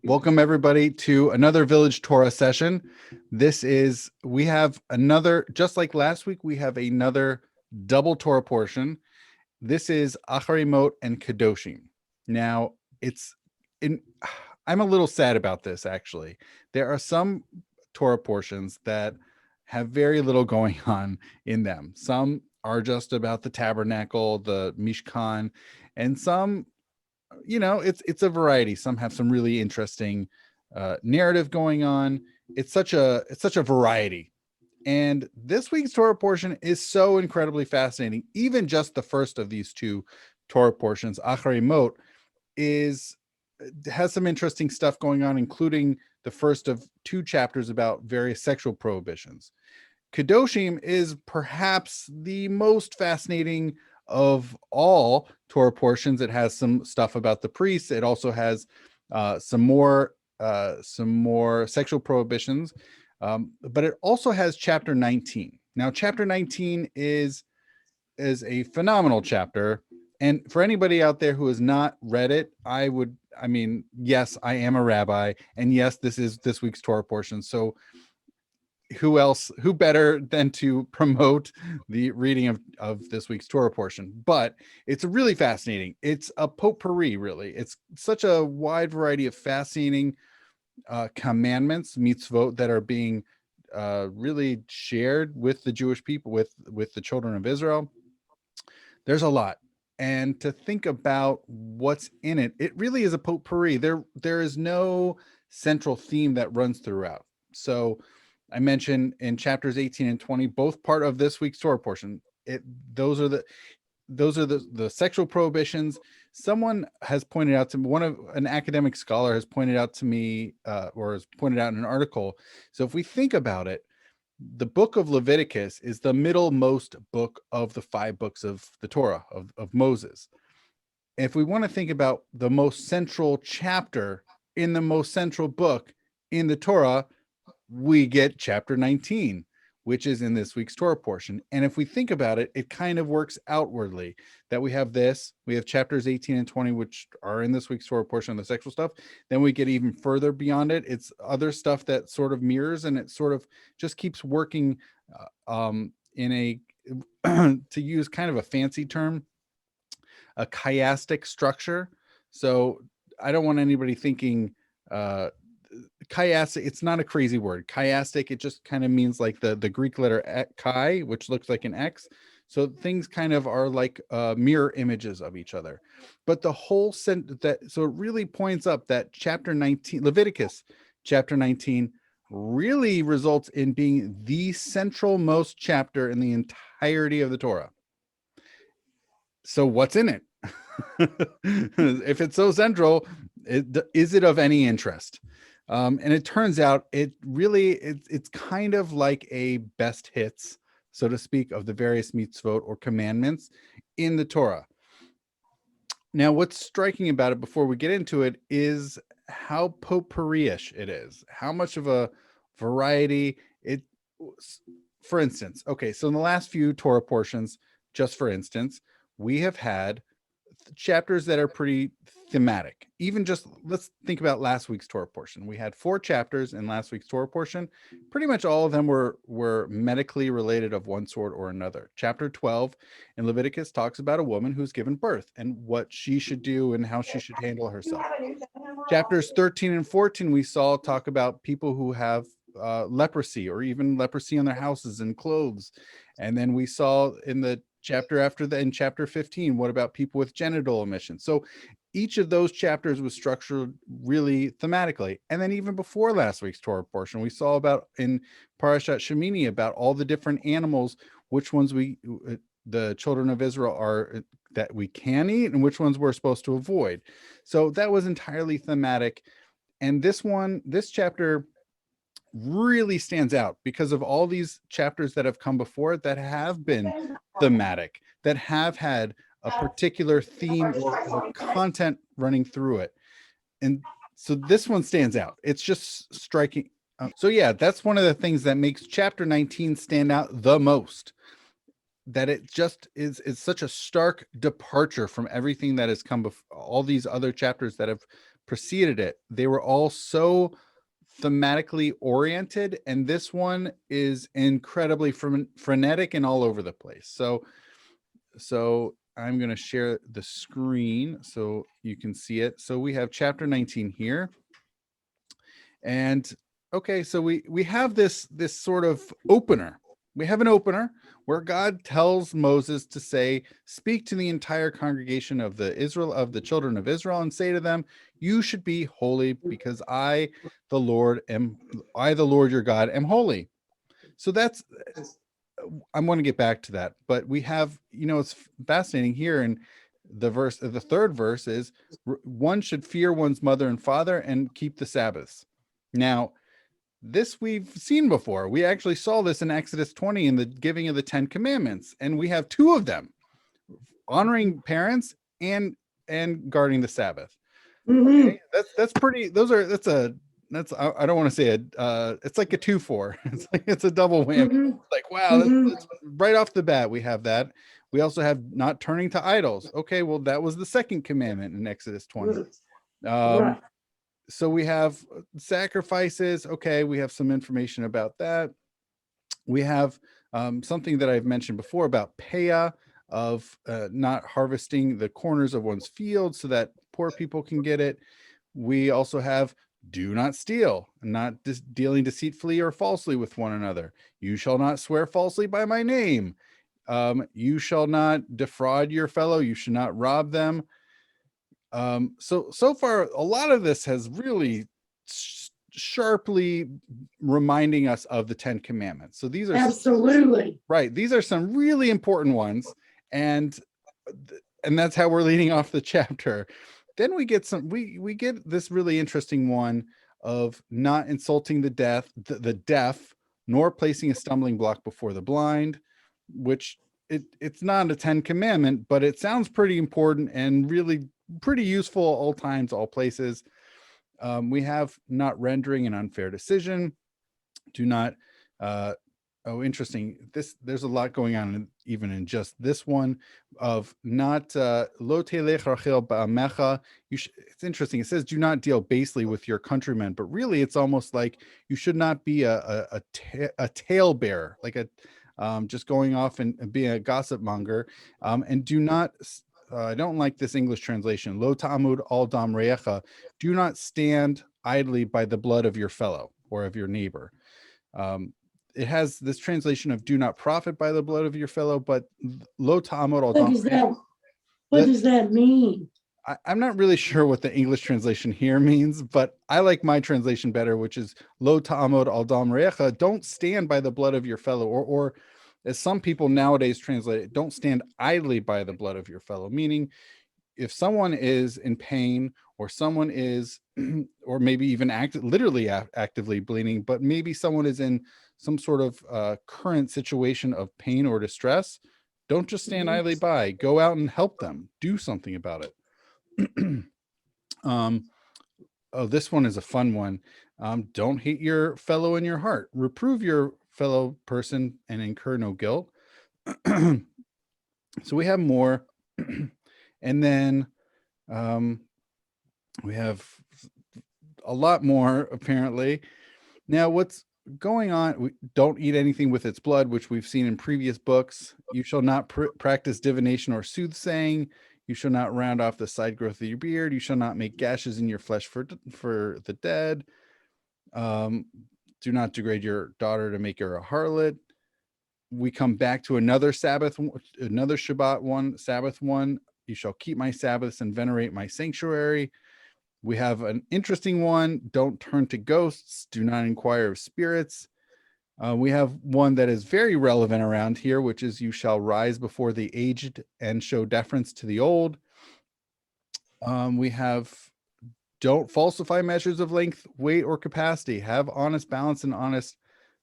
Welcome everybody to another Village Torah session. We have another, just like last week, we have another double Torah portion. This is Acharei Mot and Kedoshim. Now, it's in, I'm a little sad about this actually. There are some Torah portions that have very little going on in them. Some are just about the tabernacle, the Mishkan, and some it's a variety. Some have some really interesting narrative going on. It's such a variety. And this week's Torah portion is so incredibly fascinating. Even just the first of these two Torah portions, Acharei Mot, is has some interesting stuff going on, including the first of two chapters about various sexual prohibitions. Kedoshim is perhaps the most fascinating of all Torah portions. It has some stuff about the priests. It also has some more sexual prohibitions, but it also has chapter 19. Now, chapter 19 is a phenomenal chapter, and for anybody out there who has not read it, yes, I am a rabbi, and yes, this is this week's Torah portion. So who better than to promote the reading of this week's Torah portion? But it's really fascinating. It's a potpourri, really. It's such a wide variety of fascinating commandments, mitzvot, that are being really shared with the Jewish people, with the children of Israel. There's a lot. And to think about what's in it, it really is a potpourri. There is no central theme that runs throughout. So I mentioned in chapters 18 and 20, both part of this week's Torah portion. Those are the sexual prohibitions. Someone has pointed out to me, an academic scholar has pointed out to me, or has pointed out in an article. So if we think about it, the book of Leviticus is the middlemost book of the 5 books of the Torah of Moses. If we want to think about the most central chapter in the most central book in the Torah, we get chapter 19, which is in this week's Torah portion. And if we think about it, it kind of works outwardly that we have chapters 18 and 20, which are in this week's Torah portion, the sexual stuff. Then we get even further beyond it. It's other stuff that sort of mirrors, and it sort of just keeps working in a, to use kind of a fancy term, a chiastic structure. So I don't want anybody thinking chiastic, it's not a crazy word. Chiastic, it just kind of means like the Greek letter chi, which looks like an X. So things kind of are like mirror images of each other. But the whole so it really points up that chapter 19, Leviticus chapter 19, really results in being the central most chapter in the entirety of the Torah. So what's in it? If it's so central, is it of any interest? And it turns out it's kind of like a best hits, so to speak, of the various mitzvot or commandments in the Torah. Now, what's striking about it before we get into it is how potpourri-ish it is, how much of a variety it. For instance, okay, so in the last few Torah portions, just for instance, we have had chapters that are pretty thematic. Even just let's think about last week's Torah portion. We had 4 chapters in last week's Torah portion. Pretty much all of them were medically related of one sort or another. Chapter 12 in Leviticus talks about a woman who's given birth and what she should do and how she should handle herself. Chapters 13 and 14 we saw talk about people who have leprosy, or even leprosy on their houses and clothes. And then we saw in the chapter after that, in chapter 15, what about people with genital emissions? So each of those chapters was structured really thematically. And then even before last week's Torah portion, we saw about in Parashat Shemini about all the different animals, which ones the children of Israel are that we can eat and which ones we're supposed to avoid. So that was entirely thematic. And this chapter really stands out because of all these chapters that have come before it that have been thematic, that have had a particular theme or content running through it. And so this one stands out. It's just striking. So yeah, that's one of the things that makes chapter 19 stand out the most. That it just is such a stark departure from everything that has come before, all these other chapters that have preceded it. They were all so thematically oriented, and this one is incredibly frenetic and all over the place. So I'm going to share the screen so you can see it. So we have chapter 19 here. And okay, so we have this sort of opener. We have an opener where God tells Moses to say, speak to the entire congregation of the children of Israel, and say to them, you should be holy because I, the Lord your God, am holy. So I'm going to get back to that, but we have, it's fascinating here. And the third verse is, one should fear one's mother and father and keep the Sabbaths. Now, this we've seen before. We actually saw this in Exodus 20 in the giving of the 10 commandments, and we have two of them: honoring parents and guarding the Sabbath. Mm-hmm. Okay? That's pretty. I don't want to say it. It's like a 2-4. It's a double whammy. Mm-hmm. Like, wow, that's right off the bat. We have that. We also have not turning to idols. Okay, well, that was the second commandment in Exodus 20. Right. So we have sacrifices. Okay, we have some information about that. We have something that I've mentioned before about peah, of not harvesting the corners of one's field so that poor people can get it. We also have do not steal, not dealing deceitfully or falsely with one another. You shall not swear falsely by my name. You shall not defraud your fellow. You should not rob them. So far, a lot of this has really sharply reminding us of the 10 commandments. So these are absolutely right. These are some really important ones, and that's how we're leading off the chapter. Then we get we get this really interesting one of not insulting the deaf, nor placing a stumbling block before the blind, which it's not a 10 commandment, but it sounds pretty important and really pretty useful all times, all places. We have not rendering an unfair decision. Do not interesting. There's a lot going on even in just this one of not lo telech rachel ba'amecha. It's interesting. It says do not deal basely with your countrymen, but really it's almost like you should not be a talebearer, like a just going off and being a gossip monger, and do not. I don't like this English translation. Lo ta'amud al dam re'echa. Do not stand idly by the blood of your fellow or of your neighbor. It has this translation of do not profit by the blood of your fellow, but lo ta'amud al dam re'echa. What does that mean? I'm not really sure what the English translation here means, but I like my translation better, which is lo ta'amud al dam re'echa. Don't stand by the blood of your fellow, or as some people nowadays translate it, don't stand idly by the blood of your fellow, meaning if someone is in pain, or someone is, or maybe even literally actively bleeding, but maybe someone is in some sort of current situation of pain or distress, don't just stand idly by. Go out and help them. Do something about it. This one is a fun one. Don't hate your fellow in your heart. Reprove your fellow person and incur no guilt. So we have more. And then we have a lot more, apparently. Now, what's going on? Don't eat anything with its blood, which we've seen in previous books. You shall not practice divination or soothsaying. You shall not round off the side growth of your beard. You shall not make gashes in your flesh for the dead. Do not degrade your daughter to make her a harlot. We come back to another Sabbath, another Sabbath one. You shall keep my Sabbaths and venerate my sanctuary. We have an interesting one. Don't turn to ghosts. Do not inquire of spirits. We have one that is very relevant around here, which is you shall rise before the aged and show deference to the old. We have don't falsify measures of length, weight, or capacity. Have honest balance and honest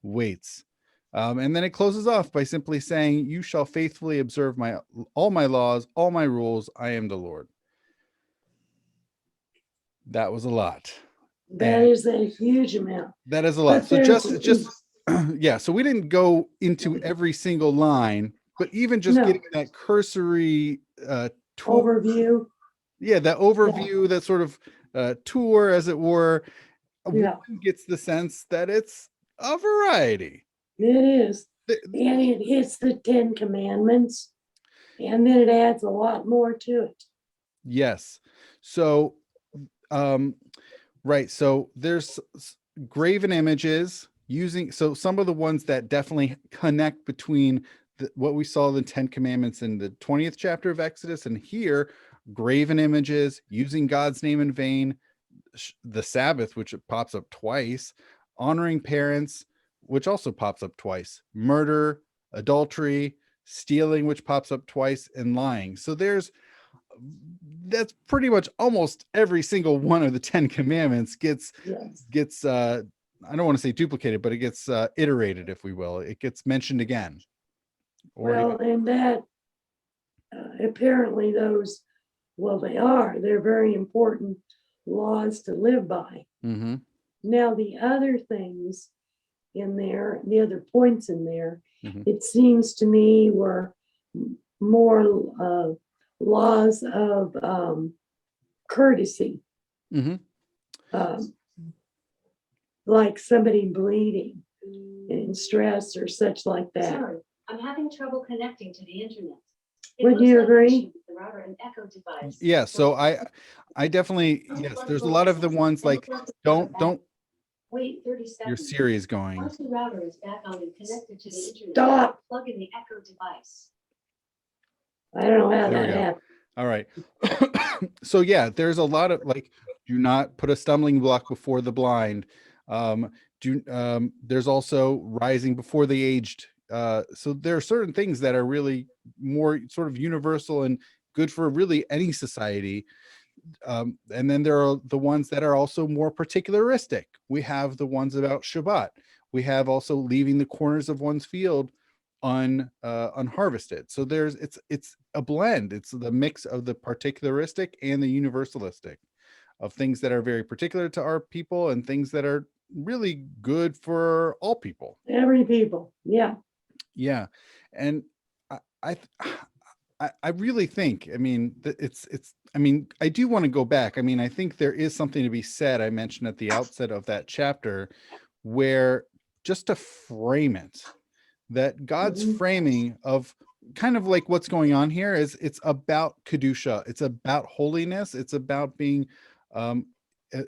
weights. And then it closes off by simply saying, you shall faithfully observe all my laws, all my rules. I am the Lord. That was a lot. That is a huge amount. That is a lot. So just yeah. So we didn't go into every single line, but even just getting that cursory overview. Yeah, that overview, that sort of tour, as it were, Yeah. one gets the sense that it's a variety. It is. Th- And it hits the 10 Commandments, and then it adds a lot more to it. Yes. So, right. So there's graven images using, so some of the ones that definitely connect between what we saw in the 10 Commandments in the 20th chapter of Exodus and here, graven images, using God's name in vain, the Sabbath, which pops up twice, honoring parents, which also pops up twice, murder, adultery, stealing, which pops up twice, and lying. So that's pretty much almost every single one of the 10 Commandments gets I don't want to say duplicated, but it gets iterated, if we will. It gets mentioned again. Well, and that apparently those, well, they're very important laws to live by. Mm-hmm. Now, the other things in there, the other points in there, Mm-hmm. it seems to me were more laws of courtesy. Mm-hmm. Like somebody bleeding and stress or such like that. Sorry, I'm having trouble connecting to the internet. Would you agree? The router and echo device. Yeah, so I definitely, yes, there's a lot of the ones like don't Wait 30 seconds. your Siri is going. Once the router is back on and connected to the internet, Stop. plug in the echo device. I don't know how There we that go. happened. All right. So yeah, there's a lot of like, do not put a stumbling block before the blind. There's also rising before the aged. So there are certain things that are really more sort of universal and good for really any society. And then there are the ones that are also more particularistic. We have the ones about Shabbat. We have also leaving the corners of one's field unharvested. So it's a blend. It's the mix of the particularistic and the universalistic, of things that are very particular to our people and things that are really good for all people. Every people, yeah. Yeah, and I really think, I mean, it's I mean, I do want to go back. I mean, I think there is something to be said. I mentioned at the outset of that chapter, where just to frame it, that God's framing of kind of like what's going on here is it's about Kedusha. It's about holiness. It's about being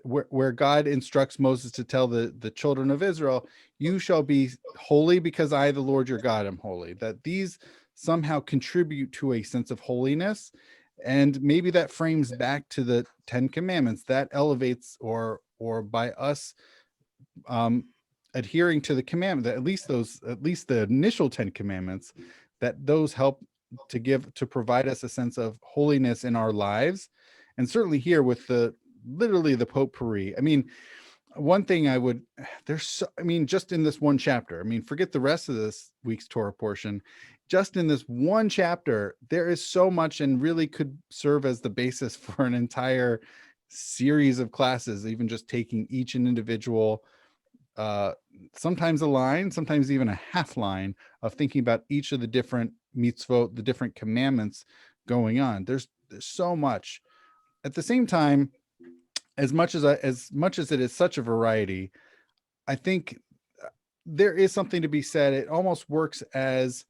where God instructs Moses to tell the children of Israel, you shall be holy because I, the Lord your God, am holy. That these somehow contribute to a sense of holiness. And maybe that frames back to the 10 Commandments that elevates or by us adhering to the commandment, that at least the initial 10 Commandments, that those help to provide us a sense of holiness in our lives. And certainly here with literally the potpourri. I mean, one thing just in this one chapter, I mean, forget the rest of this week's Torah portion, just in this one chapter, there is so much and really could serve as the basis for an entire series of classes, even just taking each an individual, sometimes a line, sometimes even a half line of thinking about each of the different mitzvot, the different commandments going on. There's so much. At the same time, as much as it is such a variety, I think there is something to be said. It almost works as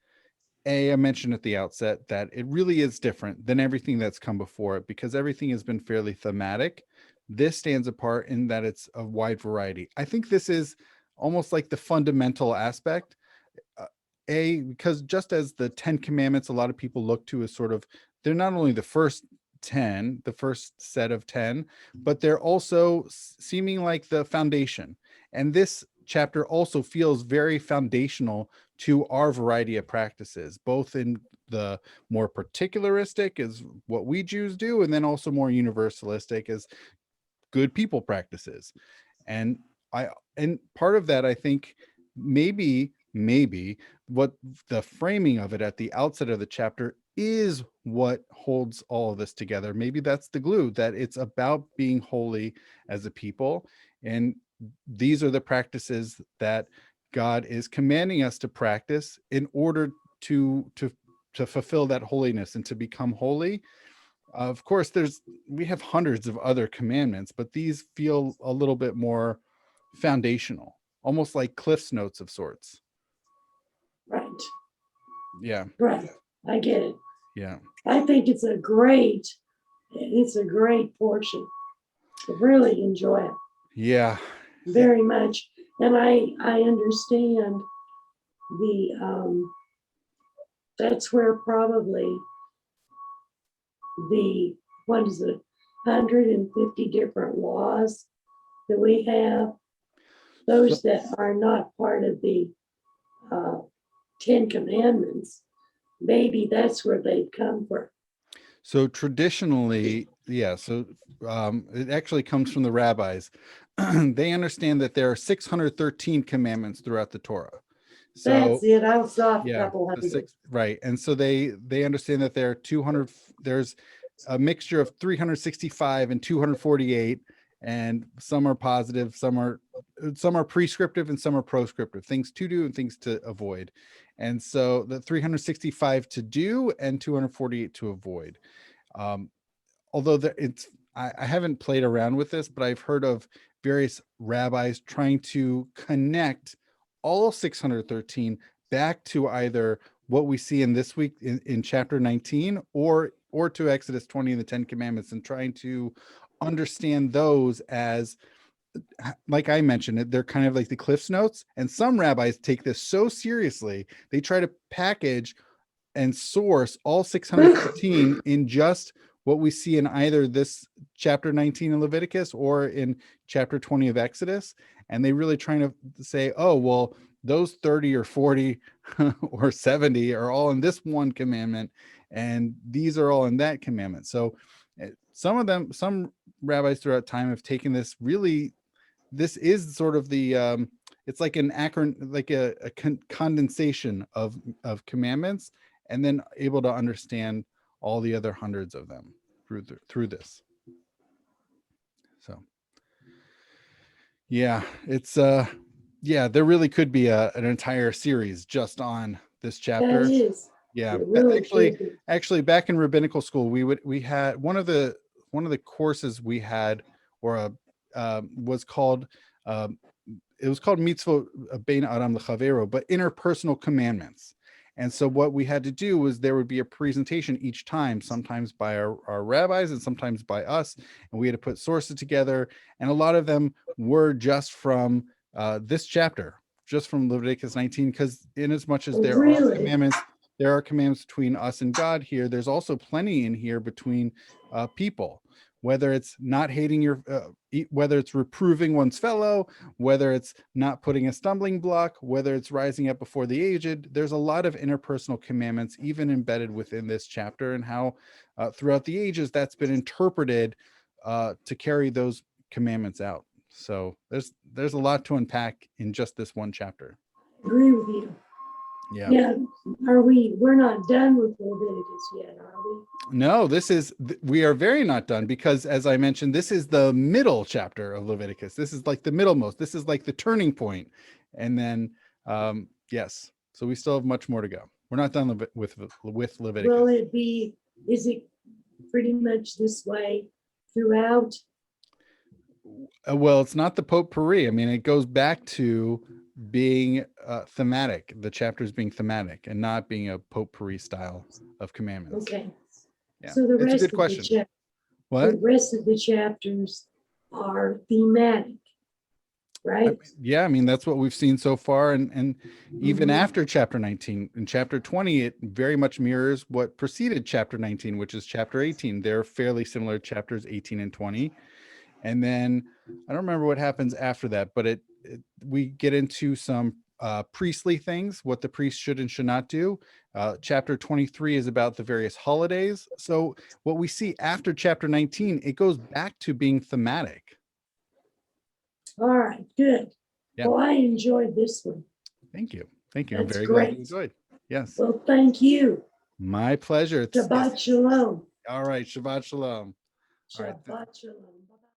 I mentioned at the outset that it really is different than everything that's come before it, because everything has been fairly thematic. This stands apart in that it's a wide variety. I think this is almost like the fundamental aspect. Because just as the 10 Commandments, a lot of people look to as sort of, they're not only the first 10, the first set of 10, but they're also seeming like the foundation. And this chapter also feels very foundational to our variety of practices, both in the more particularistic as what we Jews do, and then also more universalistic as good people practices. And part of that, I think maybe what the framing of it at the outset of the chapter is what holds all of this together. Maybe that's the glue, that it's about being holy as a people. And these are the practices that God is commanding us to practice in order to fulfill that holiness and to become holy. Of course, we have hundreds of other commandments, but these feel a little bit more foundational, almost like Cliff's Notes of sorts. Right, Yeah, right. I get it. yeah, I think it's a great portion. I really enjoy it yeah. very much. And I understand the that's where probably the what is it 150 different laws that we have, those that are not part of the uh, 10 commandments, maybe that's where they come from. So traditionally, yeah, so it actually comes from the rabbis. They understand that there are 613 commandments throughout the Torah. So That's it. I was off a yeah, couple the hundred. six, right. And so they understand that there are 200, there's a mixture of 365 and 248, and some are positive, some are prescriptive, and some are proscriptive, things to do and things to avoid. And so the 365 to do and 248 to avoid. Um, Although I haven't played around with this, but I've heard of various rabbis trying to connect all 613 back to either what we see in this week in chapter 19 or to Exodus 20 and the 10 commandments, and trying to understand those as, like I mentioned, they're kind of like the Cliff's Notes. And some rabbis take this so seriously, they try to package and source all 613 in just what we see in either this chapter 19 in Leviticus or in chapter 20 of Exodus. And they really trying to say, oh, well, those 30 or 40 or 70 are all in this one commandment, and these are all in that commandment. So some rabbis throughout time have taken this really, this is sort of the it's like an acron, like a condensation of commandments, and then able to understand all the other hundreds of them through this. So yeah, it's yeah, there really could be an entire series just on this That chapter. is. Yeah, It really actually, should be. back in rabbinical school, we had one of the courses we had, or was called, um, it was called mitzvot bein adam lechavero, but interpersonal commandments. And so what we had to do was there would be a presentation each time, sometimes by our rabbis and sometimes by us, and we had to put sources together. And a lot of them were just from this chapter, just from Leviticus 19, because in as much as Oh, there are really? commandments, there are commandments between us and God here. There's also plenty in here between people, whether it's not hating whether it's reproving one's fellow, whether it's not putting a stumbling block, whether it's rising up before the aged. There's a lot of interpersonal commandments even embedded within this chapter, and how throughout the ages that's been interpreted to carry those commandments out. So there's a lot to unpack in just this one chapter. Agree with you. Yeah. Yeah. We're not done with Leviticus yet, are we? No, we are very not done, because as I mentioned, this is the middle chapter of Leviticus. This is like the middlemost. This is like the turning point. And then, yes, so we still have much more to go. We're not done with Leviticus. Will it be, is it pretty much this way throughout? Well, it's not the potpourri. I mean, it goes back to being thematic, the chapters being thematic and not being a potpourri style of commandments. Okay. Yeah, So the it's a rest good of question. the rest of the chapters are thematic, right? Yeah, I mean, that's what we've seen so far. And even Mhm. after chapter 19, in chapter 20, it very much mirrors what preceded chapter 19, which is chapter 18. They're fairly similar, chapters 18 and 20. And then I don't remember what happens after that, but we get into some priestly things, what the priest should and should not do. Chapter 23 is about the various holidays. So what we see after chapter 19, it goes back to being thematic. All right, good. Yeah. Well, I enjoyed this one. Thank you. Thank you. I'm That's very glad you great. enjoyed. Yes. Well, thank you. My pleasure. Shabbat shalom. All right. Shabbat shalom. All right. Shabbat shalom.